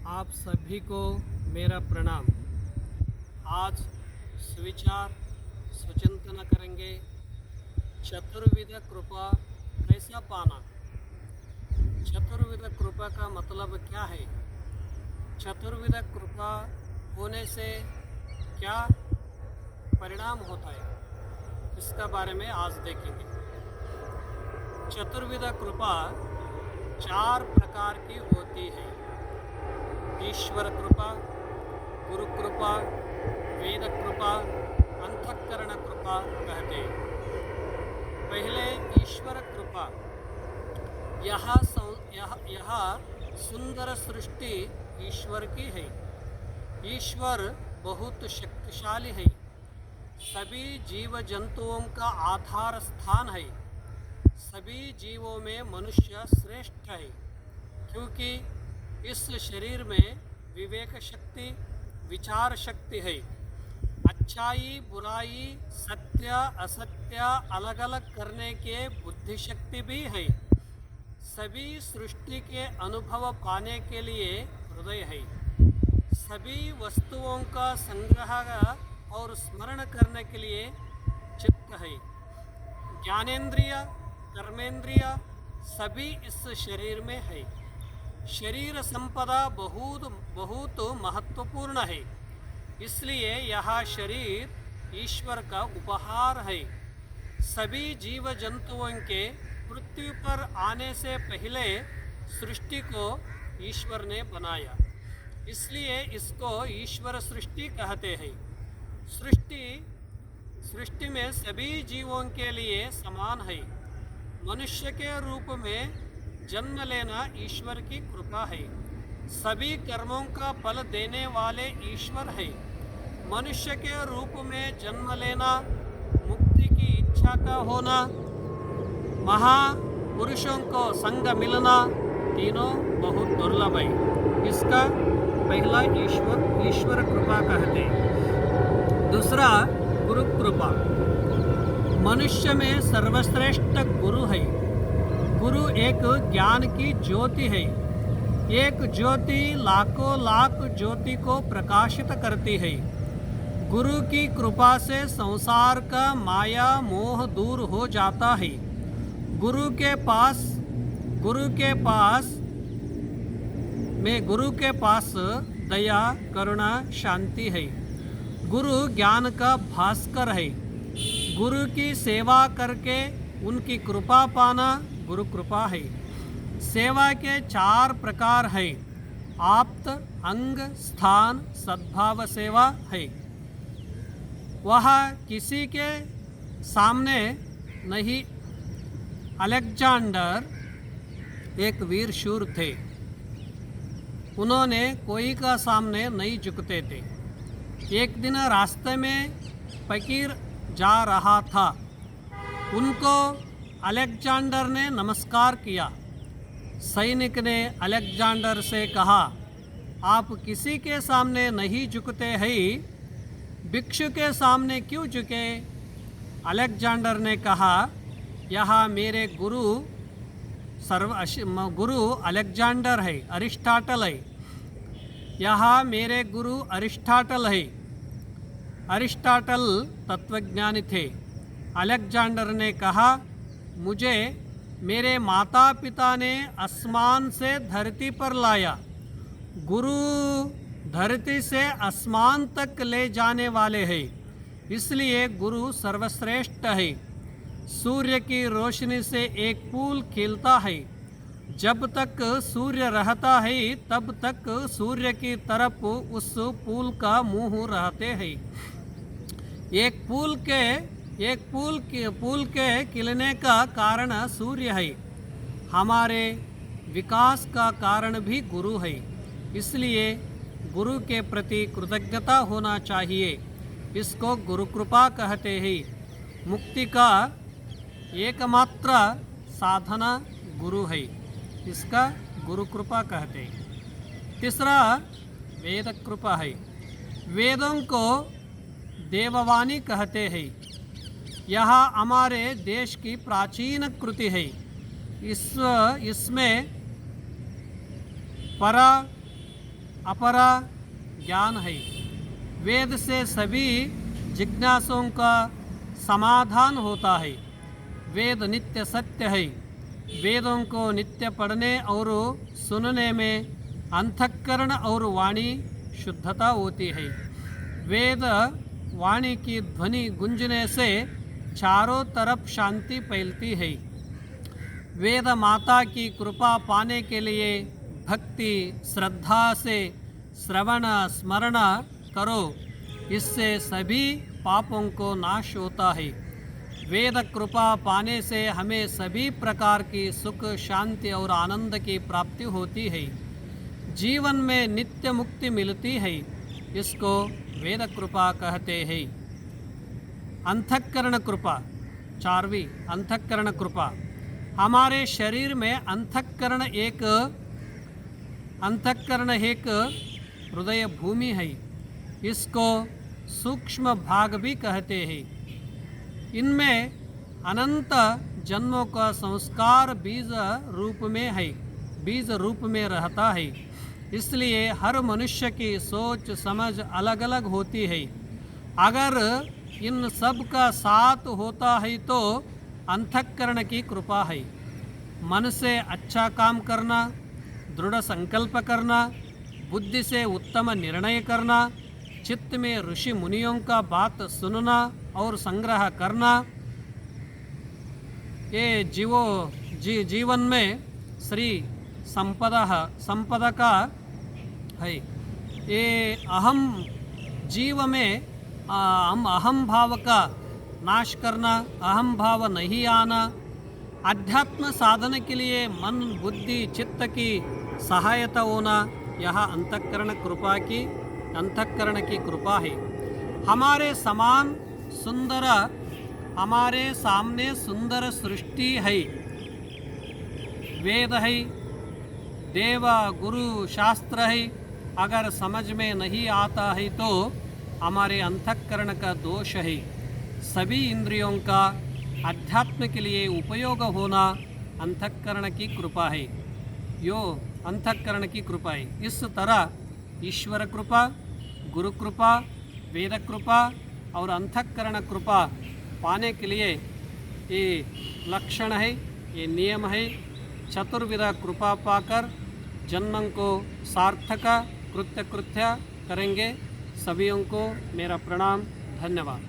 आप सभी को मेरा प्रणाम। आज सुविचार सुचिंतन करेंगे। चतुर्विध कृपा कैसा पाना। चतुर्विध कृपा का मतलब क्या है? चतुर्विध कृपा होने से क्या परिणाम होता है, इसका बारे में आज देखेंगे। चतुर्विध कृपा 4 प्रकार की होती है। ईश्वर कृपा, गुरु कृपा, वेद कृपा, अंतःकरण कृपा कहते हैं। पहले ईश्वर कृपा। यह सुंदर सृष्टि ईश्वर की है। ईश्वर बहुत शक्तिशाली है। सभी जीव जंतुओं का आधार स्थान है। सभी जीवों में मनुष्य श्रेष्ठ है, क्योंकि इस शरीर में विवेक शक्ति, विचार शक्ति है। अच्छाई बुराई, सत्य असत्य अलग अलग करने के बुद्धि शक्ति भी है। सभी सृष्टि के अनुभव पाने के लिए हृदय है। सभी वस्तुओं का संग्रह और स्मरण करने के लिए चित्त है। ज्ञानेंद्रिय, कर्मेंद्रिय सभी इस शरीर में है। शरीर संपदा बहुत महत्वपूर्ण है, इसलिए यह शरीर ईश्वर का उपहार है। सभी जीव जंतुओं के पृथ्वी पर आने से पहले सृष्टि को ईश्वर ने बनाया, इसलिए इसको ईश्वर सृष्टि कहते हैं। सृष्टि में सभी जीवों के लिए समान है। मनुष्य के रूप में जन्म लेना ईश्वर की कृपा है। सभी कर्मों का फल देने वाले ईश्वर है। मनुष्य के रूप में जन्म लेना, मुक्ति की इच्छा का होना, महापुरुषों को संग मिलना, तीनों बहुत दुर्लभ है। इसका पहला ईश्वर कृपा कहते हैं। दूसरा गुरु कृपा। मनुष्य में सर्वश्रेष्ठ गुरु है। गुरु एक ज्ञान की ज्योति है। एक ज्योति लाखों लाख ज्योति को प्रकाशित करती है। गुरु की कृपा से संसार का माया मोह दूर हो जाता है। गुरु के पास दया, करुणा, शांति है। गुरु ज्ञान का भास्कर है। गुरु की सेवा करके उनकी कृपा पाना गुरु कृपा है। सेवा के 4 प्रकार है। आप्त, अंग, स्थान, सद्भाव सेवा है। वह किसी के सामने नहीं। अलेक्जेंडर एक वीर शूर थे। उन्होंने कोई का सामने नहीं झुकते थे। एक दिन रास्ते में फकीर जा रहा था। उनको अलेक्जेंडर ने नमस्कार किया। सैनिक ने अलेक्जेंडर से कहा, आप किसी के सामने नहीं झुकते हैं, भिक्षु के सामने क्यों झुके? अलेक्जेंडर ने कहा, यहाँ मेरे गुरु अलेक्जेंडर है, अरिस्टाटल है। यहाँ मेरे गुरु अरिस्टाटल है। अरिस्टाटल तत्वज्ञानी थे। अलेक्जेंडर ने कहा, मुझे मेरे माता पिता ने आसमान से धरती पर लाया। गुरु धरती से आसमान तक ले जाने वाले हैं, इसलिए गुरु सर्वश्रेष्ठ है। सूर्य की रोशनी से एक फूल खिलता है। जब तक सूर्य रहता है तब तक सूर्य की तरफ उस फूल का मुंह रहते हैं। एक फूल के खिलने का कारण सूर्य है। हमारे विकास का कारण भी गुरु है, इसलिए गुरु के प्रति कृतज्ञता होना चाहिए। इसको गुरु कृपा कहते हैं। मुक्ति का एकमात्र साधना गुरु है, इसका गुरु कृपा कहते हैं। तीसरा वेद कृपा है। वेदों को देववाणी कहते हैं। यह हमारे देश की प्राचीन कृति है। इसमें पर अपरा ज्ञान है। वेद से सभी जिज्ञासों का समाधान होता है। वेद नित्य सत्य है। वेदों को नित्य पढ़ने और सुनने में अंतःकरण और वाणी शुद्धता होती है। वेद वाणी की ध्वनि गूंजने से चारों तरफ शांति फैलती है। वेद माता की कृपा पाने के लिए भक्ति श्रद्धा से श्रवण स्मरण करो, इससे सभी पापों को नाश होता है। वेद कृपा पाने से हमें सभी प्रकार की सुख शांति और आनंद की प्राप्ति होती है। जीवन में नित्य मुक्ति मिलती है। इसको वेद कृपा कहते हैं। अंतःकरण कृपा, चारवीं अंतःकरण कृपा। हमारे शरीर में अंतःकरण एक हृदय भूमि है। इसको सूक्ष्म भाग भी कहते हैं। इनमें अनंत जन्मों का संस्कार बीज रूप में रहता है। इसलिए हर मनुष्य की सोच समझ अलग अलग होती है। अगर इन सब का साथ होता है तो अंतःकरण की कृपा है। मन से अच्छा काम करना, दृढ़ संकल्प करना, बुद्धि से उत्तम निर्णय करना, चित्त में ऋषि मुनियों का बात सुनना और संग्रह करना, ये जीवन में श्री संपदा का है। ये जीव में अहम भाव का नाश करना, अहम भाव नहीं आना, अध्यात्म साधन के लिए मन बुद्धि चित्त की सहायता होना, यह अंतःकरण की कृपा है। हमारे सामने सुंदर सृष्टि है। वेद है, देव गुरु शास्त्र है। अगर समझ में नहीं आता है तो हमारे अंतःकरण का दोष है। सभी इंद्रियों का अध्यात्म के लिए उपयोग होना अंतःकरण की कृपा है। यो अंतःकरण की कृपा है। इस तरह ईश्वर कृपा, गुरु कृपा, वेद कृपा और अंतःकरण कृपा पाने के लिए ये लक्षण है, ये नियम है। चतुर्विध कृपा पाकर जन्म को सार्थक कृत्य करेंगे। सभी को मेरा प्रणाम, धन्यवाद।